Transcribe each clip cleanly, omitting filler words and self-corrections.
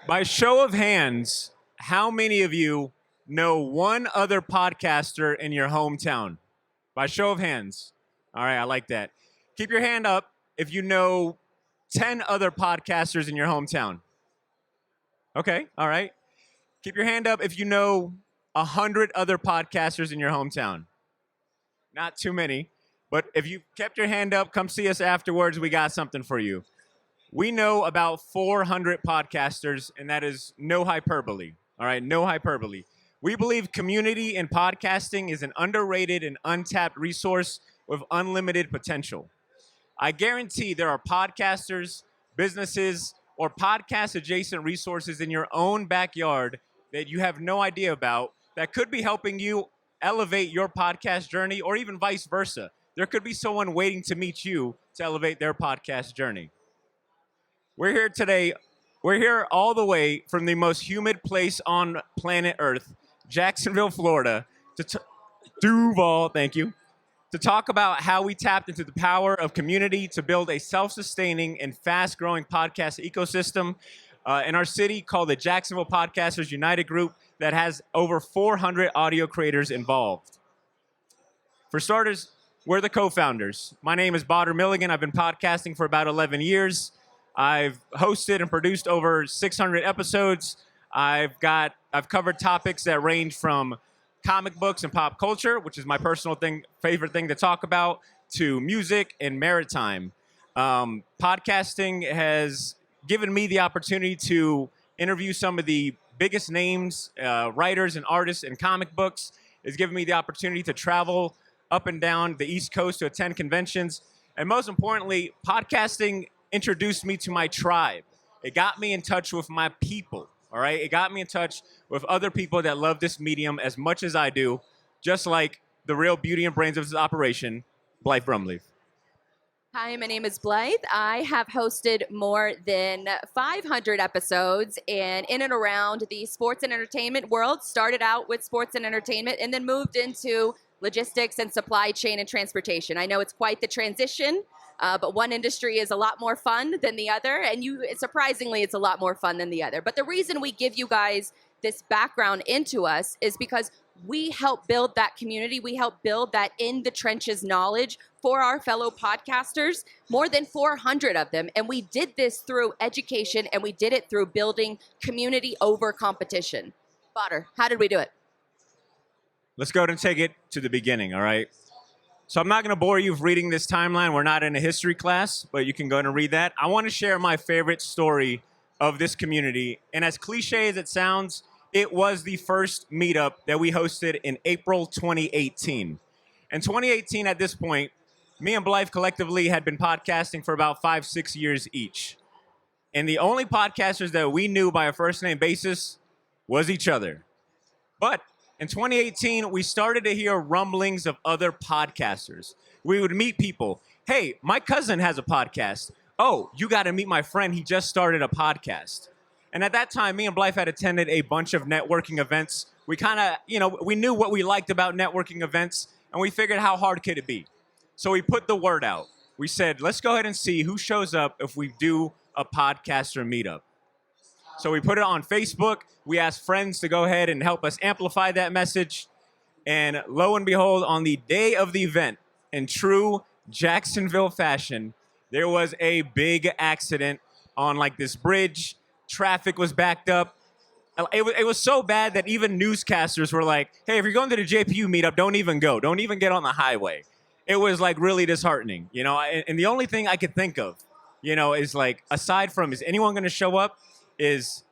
By show of hands, how many of you know one other podcaster in your hometown? By show of hands. All right, I like that. Keep your hand up if you know 10 other podcasters in your hometown. Okay, all right. Keep your hand up if you know 100 other podcasters in your hometown. Not too many, but if you kept your hand up, come see us afterwards. We got something for you. We know about 400 podcasters, and that is no hyperbole. All right, no hyperbole. We believe community in podcasting is an underrated and untapped resource with unlimited potential. I guarantee there are podcasters, businesses, or podcast adjacent resources in your own backyard that you have no idea about that could be helping you elevate your podcast journey, or even vice versa. There could be someone waiting to meet you to elevate their podcast journey. We're here today. We're here all the way from the most humid place on planet Earth, Jacksonville, Florida, Duval, thank you, to talk about how we tapped into the power of community to build a self-sustaining and fast-growing podcast ecosystem in our city called the Jacksonville Podcasters United group that has over 400 audio creators involved. For starters, we're the co-founders. My name is Badr Milligan. I've been podcasting for about 11 years. I've hosted and produced over 600 episodes. I've covered topics that range from comic books and pop culture, which is my personal favorite thing to talk about, to music and maritime. Podcasting has given me the opportunity to interview some of the biggest names, writers and artists in comic books. It's given me the opportunity to travel up and down the East Coast to attend conventions. And most importantly, podcasting introduced me to my tribe. It got me in touch with my people, all right? It got me in touch with other people that love this medium as much as I do, just like the real beauty and brains of this operation, Blythe Brumleve. Hi, my name is Blythe. I have hosted more than 500 episodes in and around the sports and entertainment world. Started out with sports and entertainment and then moved into logistics and supply chain and transportation. I know it's quite the transition, but one industry is a lot more fun than the other, and surprisingly, it's a lot more fun than the other. But the reason we give you guys this background into us is because we help build that community. We help build that in the trenches knowledge for our fellow podcasters, more than 400 of them. And we did this through education, and we did it through building community over competition. Badr, how did we do it? Let's go ahead and take it to the beginning, all right? So I'm not going to bore you with reading this timeline. We're not in a history class, but you can go and read that. I want to share my favorite story of this community. And as cliche as it sounds, it was the first meetup that we hosted in April 2018. In 2018, at this point, me and Blythe collectively had been podcasting for about 5-6 years each. And the only podcasters that we knew by a first name basis was each other. But in 2018, we started to hear rumblings of other podcasters. We would meet people. Hey, my cousin has a podcast. Oh, you got to meet my friend. He just started a podcast. And at that time, me and Blythe had attended a bunch of networking events. We kind of, we knew what we liked about networking events, and we figured how hard could it be. So we put the word out. We said, let's go ahead and see who shows up if we do a podcaster meetup. So we put it on Facebook. We asked friends to go ahead and help us amplify that message. And lo and behold, on the day of the event, in true Jacksonville fashion, there was a big accident on like this bridge. Traffic was backed up. It was so bad that even newscasters were like, hey, if you're going to the JPU meetup, don't even go. Don't even get on the highway. It was like really disheartening, and the only thing I could think of, is like, aside from, is anyone going to show up, is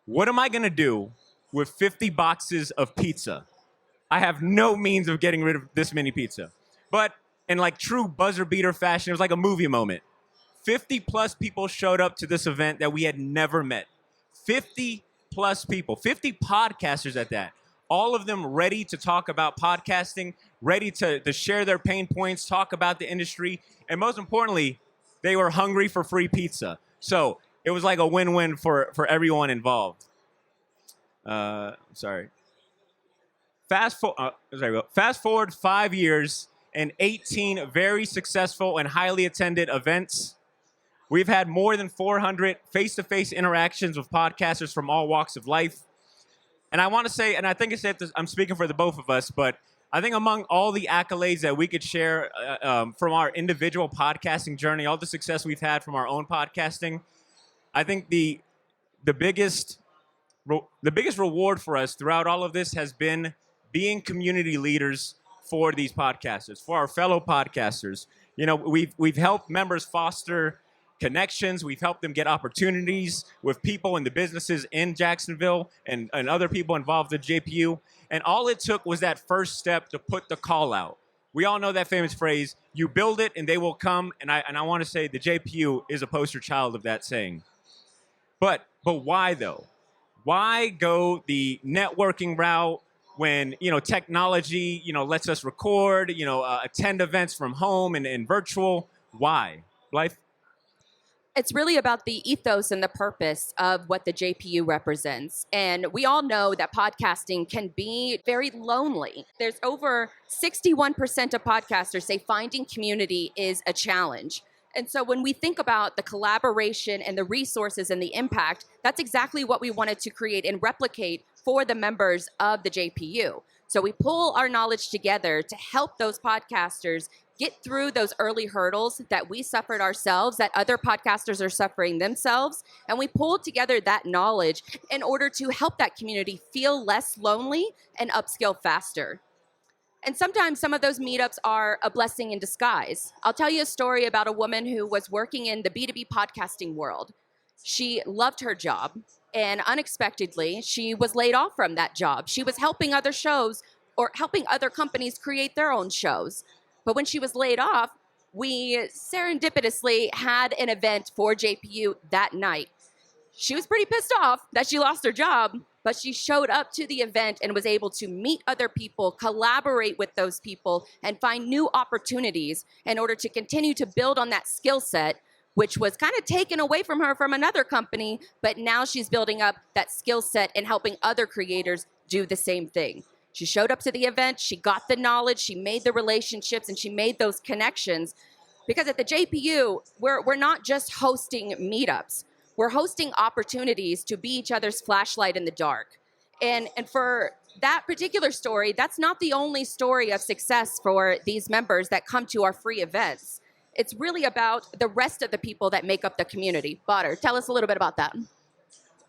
what am I going to do with 50 boxes of pizza? I have no means of getting rid of this many pizza. But in like true buzzer beater fashion, it was like a movie moment. 50 plus people showed up to this event that we had never met. 50 plus people, 50 podcasters at that. All of them ready to talk about podcasting, ready to share their pain points, talk about the industry, and most importantly, they were hungry for free pizza. So it was like a win-win for everyone involved. Fast forward 5 years and 18 very successful and highly attended events. We've had more than 400 face-to-face interactions with podcasters from all walks of life. And I want to say, and I think I'm speaking for the both of us, but I think among all the accolades that we could share from our individual podcasting journey, all the success we've had from our own podcasting, I think the biggest reward for us throughout all of this has been being community leaders for these podcasters, for our fellow podcasters. You know, we've helped members foster connections. We've helped them get opportunities with people in the businesses in Jacksonville and other people involved in JPU. And all it took was that first step to put the call out. We all know that famous phrase, you build it and they will come. And I want to say the JPU is a poster child of that saying. But why though? Why go the networking route when, technology, lets us record, attend events from home and virtual? Why? Blythe? It's really about the ethos and the purpose of what the JPU represents. And we all know that podcasting can be very lonely. There's over 61% of podcasters say finding community is a challenge. And so when we think about the collaboration and the resources and the impact, that's exactly what we wanted to create and replicate for the members of the JPU. So we pull our knowledge together to help those podcasters get through those early hurdles that we suffered ourselves, that other podcasters are suffering themselves. And we pulled together that knowledge in order to help that community feel less lonely and upskill faster. And sometimes some of those meetups are a blessing in disguise. I'll tell you a story about a woman who was working in the B2B podcasting world. She loved her job, and unexpectedly, she was laid off from that job. She was helping other shows or helping other companies create their own shows. But when she was laid off, we serendipitously had an event for JPU that night. She was pretty pissed off that she lost her job, but she showed up to the event and was able to meet other people, collaborate with those people, and find new opportunities in order to continue to build on that skill set, which was kind of taken away from her from another company, but now she's building up that skill set and helping other creators do the same thing. She showed up to the event, she got the knowledge, she made the relationships, and she made those connections. Because at the JPU, we're not just hosting meetups. We're hosting opportunities to be each other's flashlight in the dark. And for that particular story, that's not the only story of success for these members that come to our free events. It's really about the rest of the people that make up the community. Badr, tell us a little bit about that.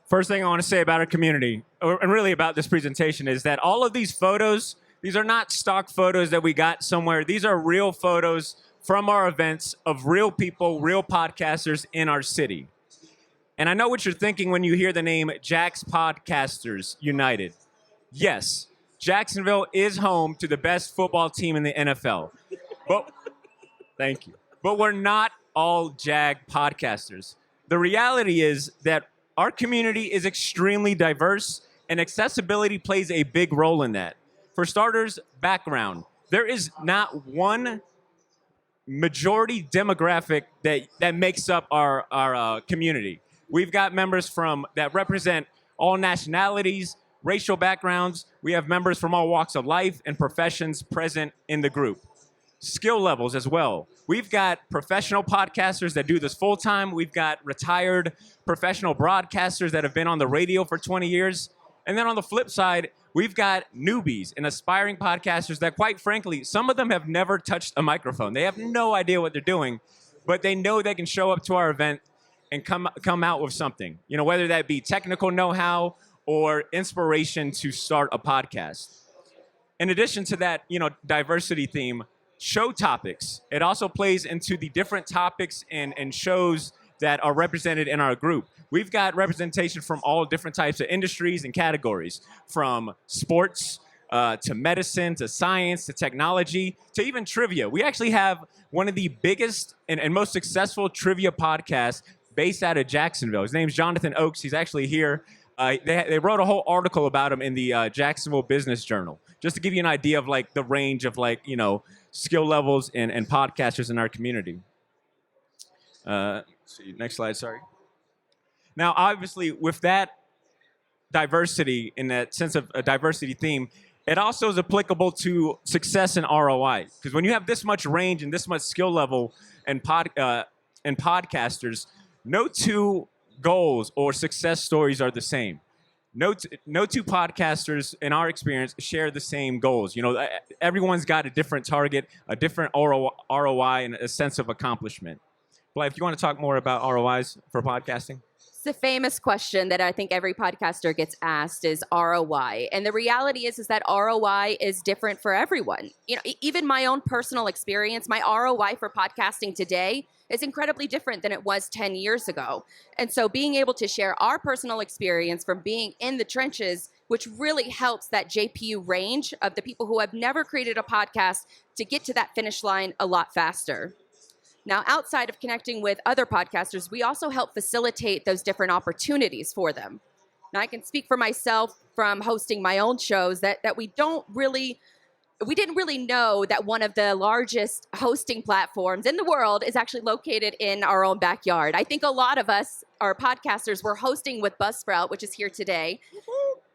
First thing I want to say about our community, and really about this presentation, is that all of these photos, these are not stock photos that we got somewhere. These are real photos from our events of real people, real podcasters in our city. And I know what you're thinking when you hear the name Jax Podcasters United. Yes, Jacksonville is home to the best football team in the NFL. But thank you. But we're not all Jag podcasters. The reality is that our community is extremely diverse, and accessibility plays a big role in that. For starters, background. There is not one majority demographic that makes up our community. We've got members that represent all nationalities, racial backgrounds. We have members from all walks of life and professions present in the group. Skill levels as well. We've got professional podcasters that do this full time. We've got retired professional broadcasters that have been on the radio for 20 years. And then on the flip side, we've got newbies and aspiring podcasters that, quite frankly, some of them have never touched a microphone. They have no idea what they're doing, but they know they can show up to our event and come out with something, whether that be technical know-how or inspiration to start a podcast. In addition to that, diversity theme, show topics. It also plays into the different topics and shows that are represented in our group. We've got representation from all different types of industries and categories, from sports to medicine, to science, to technology, to even trivia. We actually have one of the biggest and most successful trivia podcasts based out of Jacksonville. His name's Jonathan Oakes. He's actually here. They wrote a whole article about him in the Jacksonville Business Journal, just to give you an idea of the range of skill levels and podcasters in our community. See, next slide, sorry. Now, obviously, with that diversity, in that sense of a diversity theme, it also is applicable to success and ROI. Because when you have this much range and this much skill level and and podcasters, no two goals or success stories are the same. No two podcasters, in our experience, share the same goals. Everyone's got a different target, a different ROI, and a sense of accomplishment. Blythe, if you want to talk more about ROIs for podcasting? The famous question that I think every podcaster gets asked is ROI. And the reality is that ROI is different for everyone. Even my own personal experience, my ROI for podcasting today is incredibly different than it was 10 years ago. And so being able to share our personal experience from being in the trenches, which really helps that JPU range of the people who have never created a podcast to get to that finish line a lot faster. Now, outside of connecting with other podcasters, we also help facilitate those different opportunities for them. Now, I can speak for myself from hosting my own shows that we didn't really know that one of the largest hosting platforms in the world is actually located in our own backyard. I think a lot of us, our podcasters, were hosting with Buzzsprout, which is here today.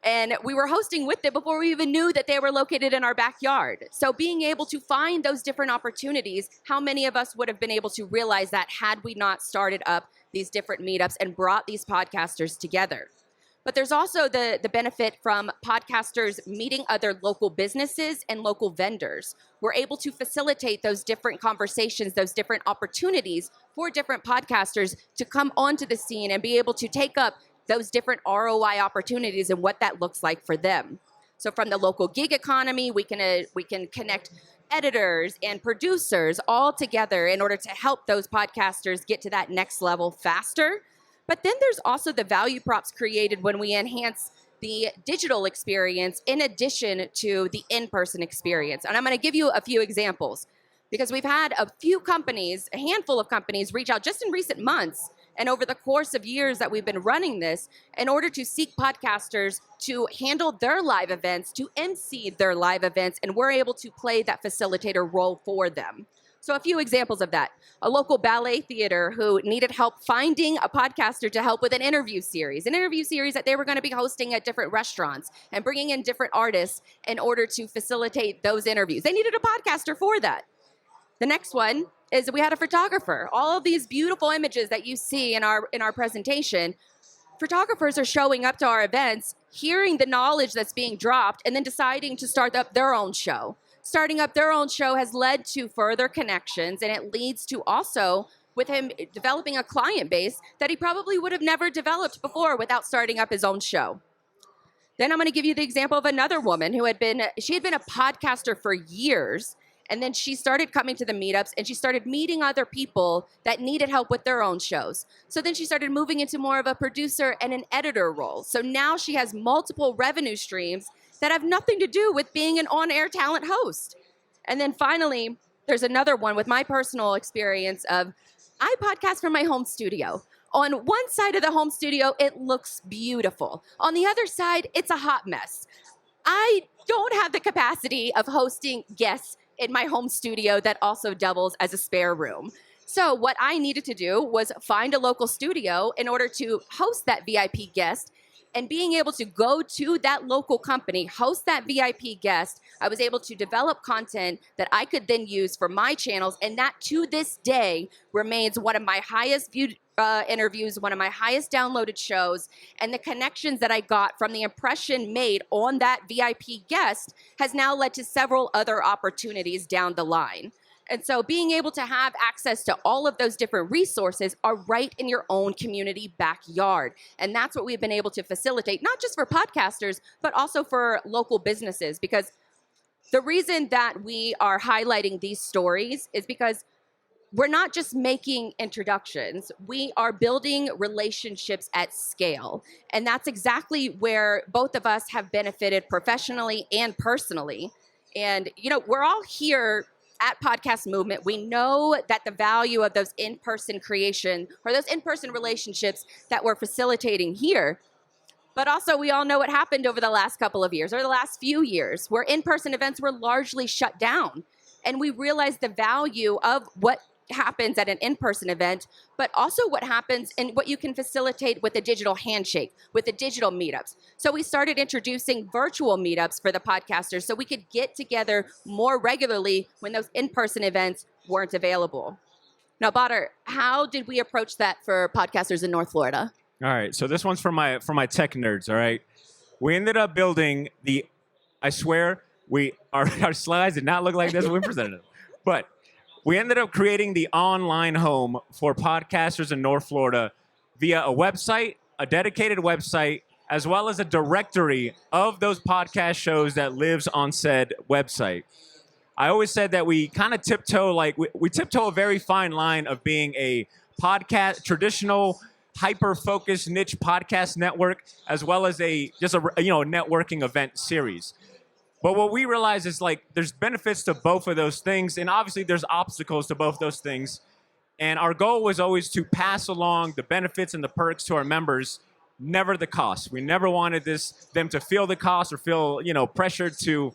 And we were hosting with them before we even knew that they were located in our backyard. So being able to find those different opportunities, how many of us would have been able to realize that had we not started up these different meetups and brought these podcasters together? But there's also the benefit from podcasters meeting other local businesses and local vendors. We're able to facilitate those different conversations, those different opportunities for different podcasters to come onto the scene and be able to take up those different ROI opportunities and what that looks like for them. So from the local gig economy, we can connect editors and producers all together in order to help those podcasters get to that next level faster. But then there's also the value props created when we enhance the digital experience in addition to the in-person experience. And I'm going to give you a few examples because we've had a handful of companies reach out just in recent months and over the course of years that we've been running this in order to seek podcasters to handle their live events, to MC their live events, and we're able to play that facilitator role for them. So a few examples of that. A local ballet theater who needed help finding a podcaster to help with an interview series that they were going to be hosting at different restaurants and bringing in different artists in order to facilitate those interviews. They needed a podcaster for that. The next one is we had a photographer. All of these beautiful images that you see in our presentation, photographers are showing up to our events, hearing the knowledge that's being dropped, and then deciding to start up their own show. Starting up their own show has led to further connections, and it leads to also with him developing a client base that he probably would have never developed before without starting up his own show. Then I'm going to give you the example of another woman who had been a podcaster for years. And then she started coming to the meetups and she started meeting other people that needed help with their own shows. So then she started moving into more of a producer and an editor role. So now she has multiple revenue streams that have nothing to do with being an on-air talent host. And then finally, there's another one with my personal experience of I podcast from my home studio. On one side of the home studio, it looks beautiful. On the other side, it's a hot mess. I don't have the capacity of hosting guests in my home studio that also doubles as a spare room. So what I needed to do was find a local studio in order to host that VIP guest. And being able to go to that local company, host that VIP guest, I was able to develop content that I could then use for my channels. And that to this day remains one of my highest viewed interviews, one of my highest downloaded shows. And the connections that I got from the impression made on that VIP guest has now led to several other opportunities down the line. And so being able to have access to all of those different resources are right in your own community backyard. And that's what we've been able to facilitate, not just for podcasters, but also for local businesses. Because the reason that we are highlighting these stories is because we're not just making introductions, we are building relationships at scale. And that's exactly where both of us have benefited professionally and personally. And, we're all here at Podcast Movement. We know that the value of those in-person creation or those in-person relationships that we're facilitating here. But also we all know what happened over the last couple of years or the last few years where in-person events were largely shut down. And we realized the value of what happens at an in-person event, but also what happens and what you can facilitate with a digital handshake, with the digital meetups. So we started introducing virtual meetups for the podcasters so we could get together more regularly when those in-person events weren't available. Now, Badr, how did we approach that for podcasters in North Florida? All right, so this one's for my tech nerds. All right, we ended up building the. I swear, our slides did not look like this when we presented them, but we ended up creating the online home for podcasters in North Florida via a website, a dedicated website, as well as a directory of those podcast shows that lives on said website. I always said that we kind of tiptoe, we tiptoe a very fine line of being a podcast, traditional, hyper-focused niche podcast network, as well as a networking event series. But what we realize is there's benefits to both of those things, and obviously there's obstacles to both those things. And our goal was always to pass along the benefits and the perks to our members, never the cost. We never wanted them to feel the cost or feel pressured to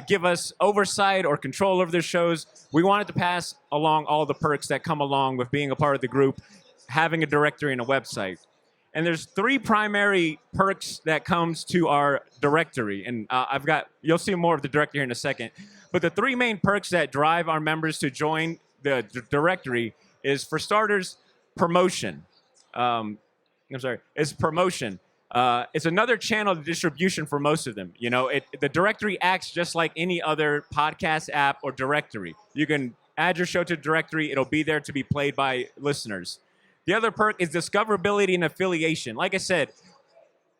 give us oversight or control over their shows. We wanted to pass along all the perks that come along with being a part of the group, having a directory and a website. And there's 3 primary perks that comes to our directory. And you'll see more of the directory here in a second. But the 3 main perks that drive our members to join the directory is, for starters, promotion. It's promotion. It's another channel of distribution for most of them. The directory acts just like any other podcast app or directory. You can add your show to the directory. It'll be there to be played by listeners. The other perk is discoverability and affiliation. Like I said,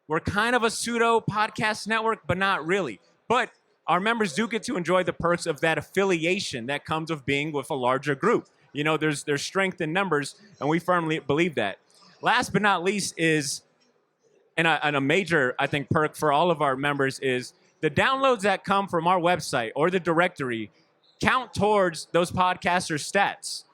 we're kind of a pseudo podcast network, but not really. But our members do get to enjoy the perks of that affiliation that comes with being with a larger group. There's strength in numbers, and we firmly believe that. Last but not least is, and a major, I think, perk for all of our members is the downloads that come from our website or the directory count towards those podcasters' stats.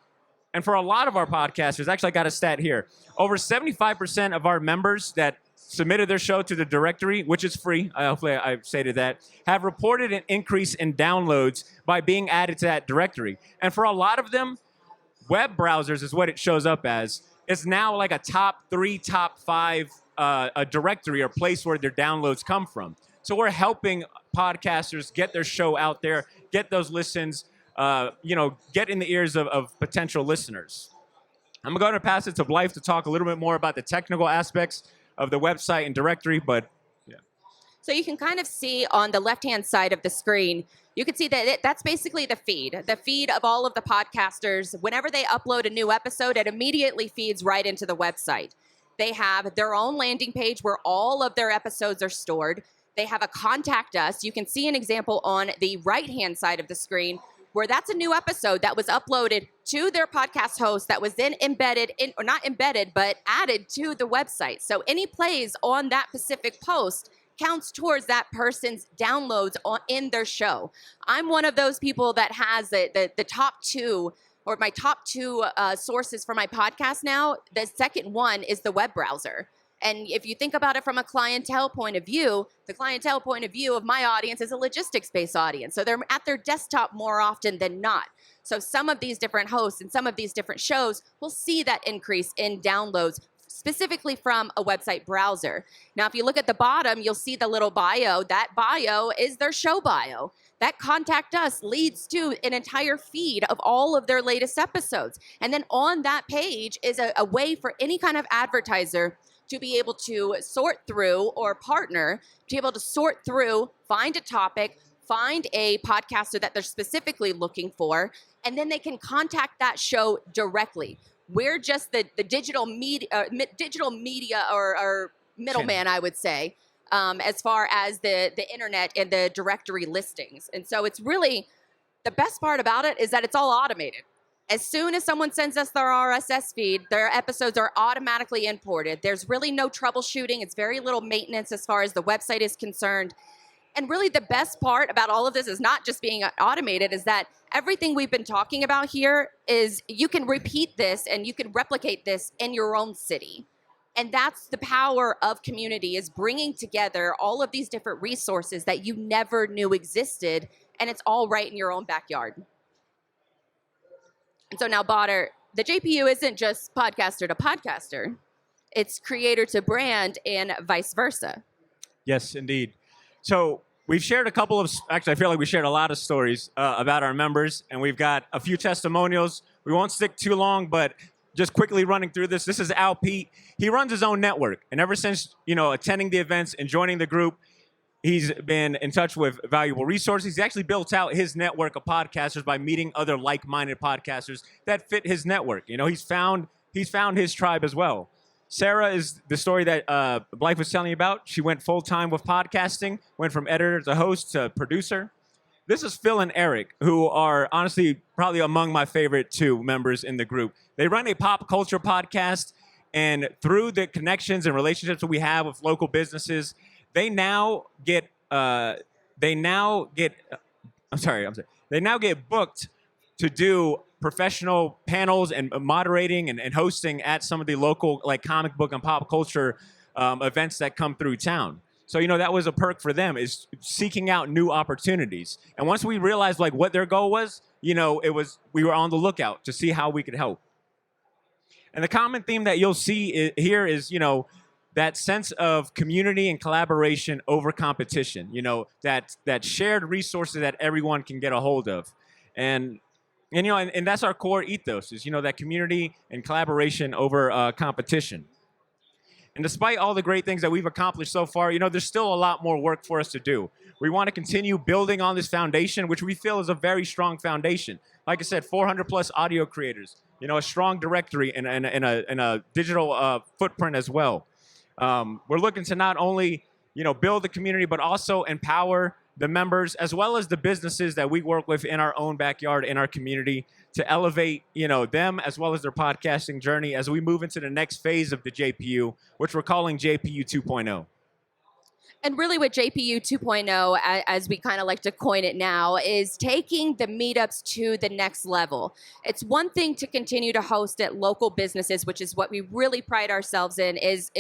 And for a lot of our podcasters, actually I got a stat here, over 75% of our members that submitted their show to the directory, which is free, hopefully I stated that, have reported an increase in downloads by being added to that directory. And for a lot of them, web browsers is what it shows up as. It's now like a top 3, top 5 a directory or place where their downloads come from. So we're helping podcasters get their show out there, get those listens, get in the ears of potential listeners. I'm going to pass it to Blythe to talk a little bit more about the technical aspects of the website and directory, but yeah. So you can kind of see on the left-hand side of the screen, you can see that that's basically the feed of all of the podcasters. Whenever they upload a new episode, it immediately feeds right into the website. They have their own landing page where all of their episodes are stored. They have a contact us. You can see an example on the right-hand side of the screen where that's a new episode that was uploaded to their podcast host that was then embedded in, or not embedded, but added to the website. So any plays on that specific post counts towards that person's downloads in their show. I'm one of those people that has the top 2, or my top 2 sources for my podcast now. The second one is the web browser. And if you think about it from a clientele point of view, the clientele point of view of my audience is a logistics-based audience. So they're at their desktop more often than not. So some of these different hosts and some of these different shows will see that increase in downloads specifically from a website browser. Now, if you look at the bottom, you'll see the little bio. That bio is their show bio. That contact us leads to an entire feed of all of their latest episodes. And then on that page is a way for any kind of advertiser to be able to sort through, or partner, to be able to sort through, find a topic, find a podcaster that they're specifically looking for, and then they can contact that show directly. We're just the digital media or middleman, I would say, as far as the internet and the directory listings. And so it's really, the best part about it is that it's all automated. As soon as someone sends us their RSS feed, their episodes are automatically imported. There's really no troubleshooting. It's very little maintenance as far as the website is concerned. And really the best part about all of this is not just being automated, is that everything we've been talking about here is you can repeat this and you can replicate this in your own city. And that's the power of community, is bringing together all of these different resources that you never knew existed, and it's all right in your own backyard. And so now, Badr, the JPU isn't just podcaster to podcaster. It's creator to brand and vice versa. Yes, indeed. So we've shared actually, I feel like we shared a lot of stories about our members, and we've got a few testimonials. We won't stick too long, but just quickly running through this. This is Al Pete. He runs his own network, and ever since attending the events and joining the group, he's been in touch with valuable resources. He's actually built out his network of podcasters by meeting other like-minded podcasters that fit his network. He's found his tribe as well. Sarah is the story that Blythe was telling you about. She went full-time with podcasting, went from editor to host to producer. This is Phil and Eric, who are honestly probably among my favorite two members in the group. They run a pop culture podcast, and through the connections and relationships that we have with local businesses, they now get booked to do professional panels and moderating and hosting at some of the local comic book and pop culture events that come through town. So that was a perk for them, is seeking out new opportunities. And once we realized what their goal was, we were on the lookout to see how we could help. And the common theme that you'll see here is that sense of community and collaboration over competition. That shared resources that everyone can get a hold of, and that's our core ethos, is that community and collaboration over competition. And despite all the great things that we've accomplished so far, there's still a lot more work for us to do. We want to continue building on this foundation, which we feel is a very strong foundation. Like I said, 400 plus audio creators, a strong directory and a digital footprint as well. We're looking to not only, build the community, but also empower the members as well as the businesses that we work with in our own backyard, in our community, to elevate, them as well as their podcasting journey as we move into the next phase of the JPU, which we're calling JPU 2.0. And really what JPU 2.0, as we kind of like to coin it now, is taking the meetups to the next level. It's one thing to continue to host at local businesses, which is what we really pride ourselves in, is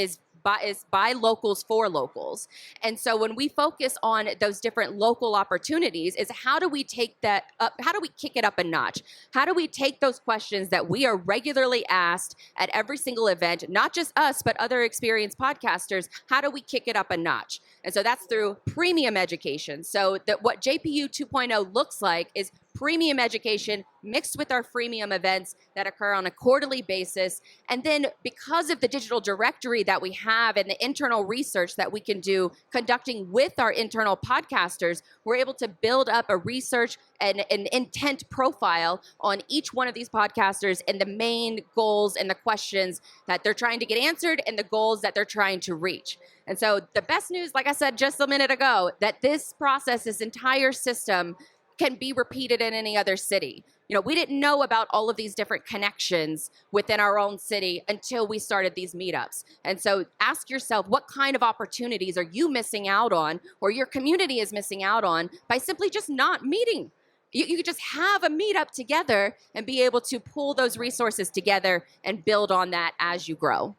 by locals for locals. And so when we focus on those different local opportunities, is how do we take that up? How do we kick it up a notch? How do we take those questions that we are regularly asked at every single event, not just us, but other experienced podcasters? How do we kick it up a notch? And so that's through premium education. So that what JPU 2.0 looks like is premium education mixed with our freemium events that occur on a quarterly basis. And then because of the digital directory that we have and the internal research that we can do conducting with our internal podcasters, we're able to build up a research and an intent profile on each one of these podcasters and the main goals and the questions that they're trying to get answered and the goals that they're trying to reach. And so the best news, like I said just a minute ago, that this process, this entire system, can be repeated in any other city. We didn't know about all of these different connections within our own city until we started these meetups. And so ask yourself, what kind of opportunities are you missing out on, or your community is missing out on, by simply just not meeting? You could just have a meetup together and be able to pull those resources together and build on that as you grow.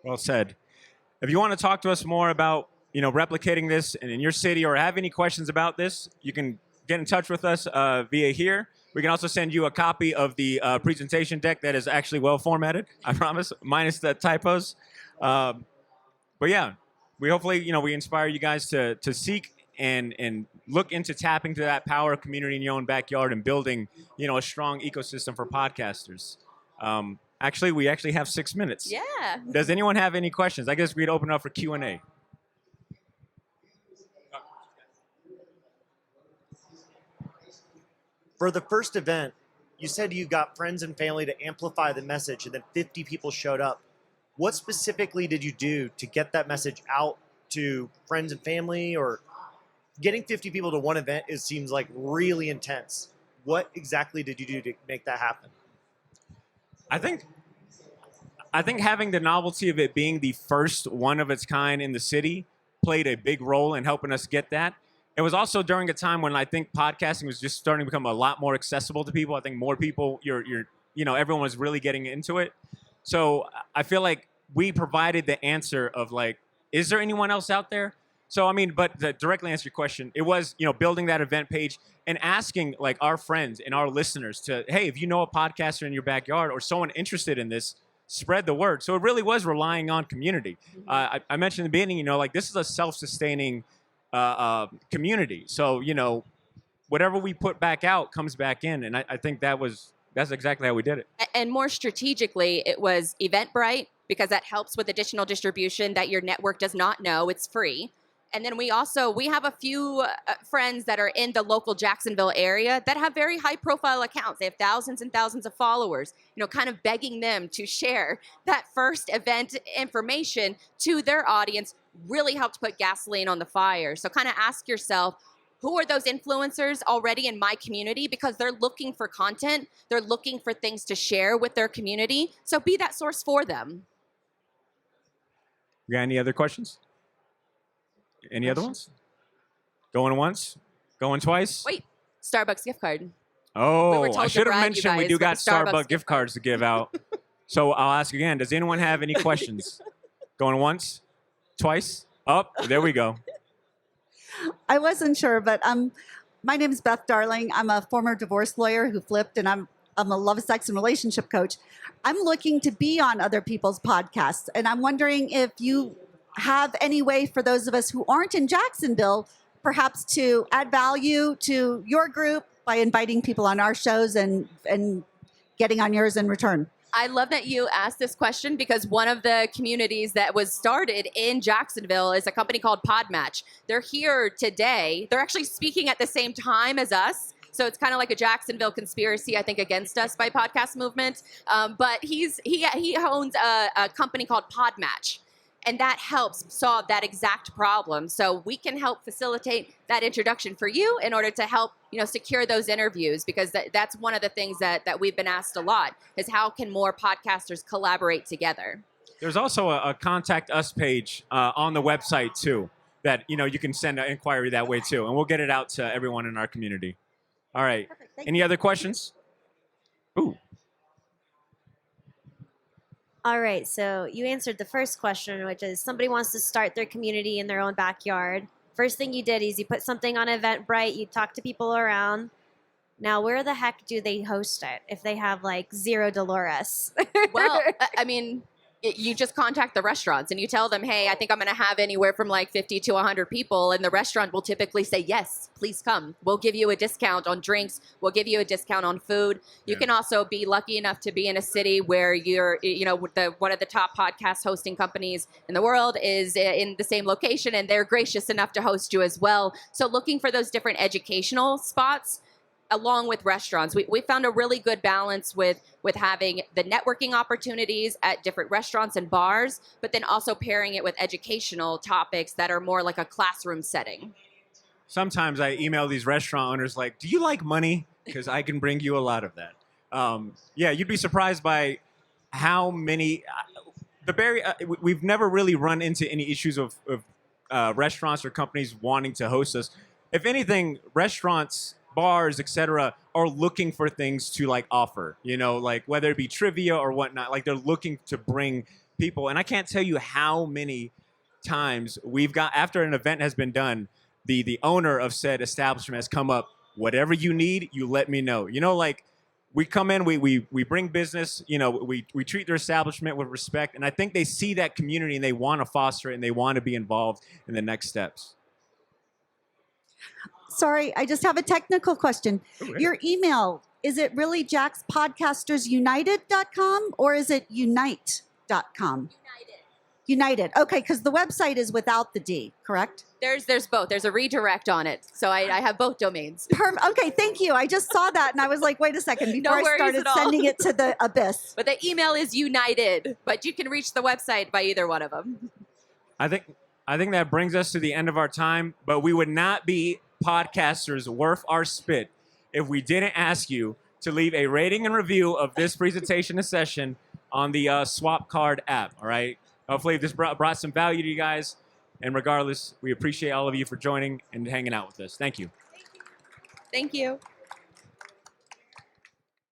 Well said. If you want to talk to us more about, replicating this in your city, or have any questions about this, you can get in touch with us via here. We can also send you a copy of the presentation deck that is actually well formatted, I promise, minus the typos. But yeah, we hopefully, we inspire you guys to seek and look into tapping to that power of community in your own backyard and building, a strong ecosystem for podcasters. We actually have 6 minutes. Yeah. Does anyone have any questions? I guess we'd open up for Q&A. For the first event, you said you got friends and family to amplify the message, and then 50 people showed up. What specifically did you do to get that message out to friends and family? Or getting 50 people to one event seems like really intense. What exactly did you do to make that happen? I think having the novelty of it being the first one of its kind in the city played a big role in helping us get that. It was also during a time when I think podcasting was just starting to become a lot more accessible to people. I think more people, everyone was really getting into it. So I feel like we provided the answer of is there anyone else out there? So, but to directly answer your question, it was, building that event page and asking our friends and our listeners to, hey, if you know a podcaster in your backyard or someone interested in this, spread the word. So it really was relying on community. I mentioned in the beginning, this is a self-sustaining community. So, whatever we put back out comes back in. And I think that was That's exactly how we did it. And more strategically, it was Eventbrite, because that helps with additional distribution that your network does not know. It's free. And then we have a few friends that are in the local Jacksonville area that have very high profile accounts. They have thousands and thousands of followers, kind of begging them to share that first event information to their audience really helped put gasoline on the fire. So kind of ask yourself, who are those influencers already in my community? Because they're looking for content. They're looking for things to share with their community. So be that source for them. You got any other questions? Any other ones? Going once? Going twice? Wait, Starbucks gift card. Oh, We were told I to should have brag you mentioned we guys do for got the Starbucks Starbucks gift cards to give out. So I'll ask again. Does anyone have any questions? Going once? Twice? Up? There we go. I wasn't sure, but my name is Beth Darling. I'm a former divorce lawyer who flipped, and I'm a love, sex, and relationship coach. I'm looking to be on other people's podcasts, and I'm wondering if you have any way for those of us who aren't in Jacksonville, perhaps to add value to your group by inviting people on our shows and getting on yours in return. I love that you asked this question, because one of the communities that was started in Jacksonville is a company called Podmatch. They're here today. They're actually speaking at the same time as us. So it's kind of like a Jacksonville conspiracy, I think, against us by Podcast Movement. But he owns a company called Podmatch. And that helps solve that exact problem. So we can help facilitate that introduction for you in order to help, secure those interviews, because that's one of the things that we've been asked a lot is how can more podcasters collaborate together? There's also a contact us page on the website too that, you can send an inquiry that way too. And we'll get it out to everyone in our community. All right. Any other questions? Ooh. All right, so you answered the first question, which is somebody wants to start their community in their own backyard. First thing you did is you put something on Eventbrite, you talk to people around. Now, where the heck do they host it if they have like zero Dolores? Well, I mean, you just contact the restaurants and you tell them, hey, I think I'm going to have anywhere from like 50 to 100 people. And the restaurant will typically say, yes, please come. We'll give you a discount on drinks. We'll give you a discount on food. You can also be lucky enough to be in a city where you're, one of the top podcast hosting companies in the world is in the same location, and they're gracious enough to host you as well. So looking for those different educational spots along with restaurants. We found a really good balance with having the networking opportunities at different restaurants and bars, but then also pairing it with educational topics that are more like a classroom setting. Sometimes I email these restaurant owners like, do you like money? Because I can bring you a lot of that. You'd be surprised by how many... we've never really run into any issues of restaurants or companies wanting to host us. If anything, restaurants, bars, etc., are looking for things to like offer, like whether it be trivia or whatnot, like they're looking to bring people. And I can't tell you how many times we've got, after an event has been done, the owner of said establishment has come up, whatever you need, you let me know. Like we come in, we bring business, we treat their establishment with respect. And I think they see that community and they want to foster it and they want to be involved in the next steps. Sorry, I just have a technical question. Ooh, Your email, is it really jaxpodcastersunited.com or is it unite.com? United. Okay, because the website is without the D, correct? There's both. There's a redirect on it. So I have both domains. Okay, thank you. I just saw that and I was like, wait a second, before I started sending it to the abyss. But the email is United, but you can reach the website by either one of them. I think that brings us to the end of our time, but we would not be podcasters worth our spit if we didn't ask you to leave a rating and review of this presentation and session on the Swap Card app. All right. Hopefully this brought some value to you guys. And regardless, we appreciate all of you for joining and hanging out with us. Thank you. Thank you.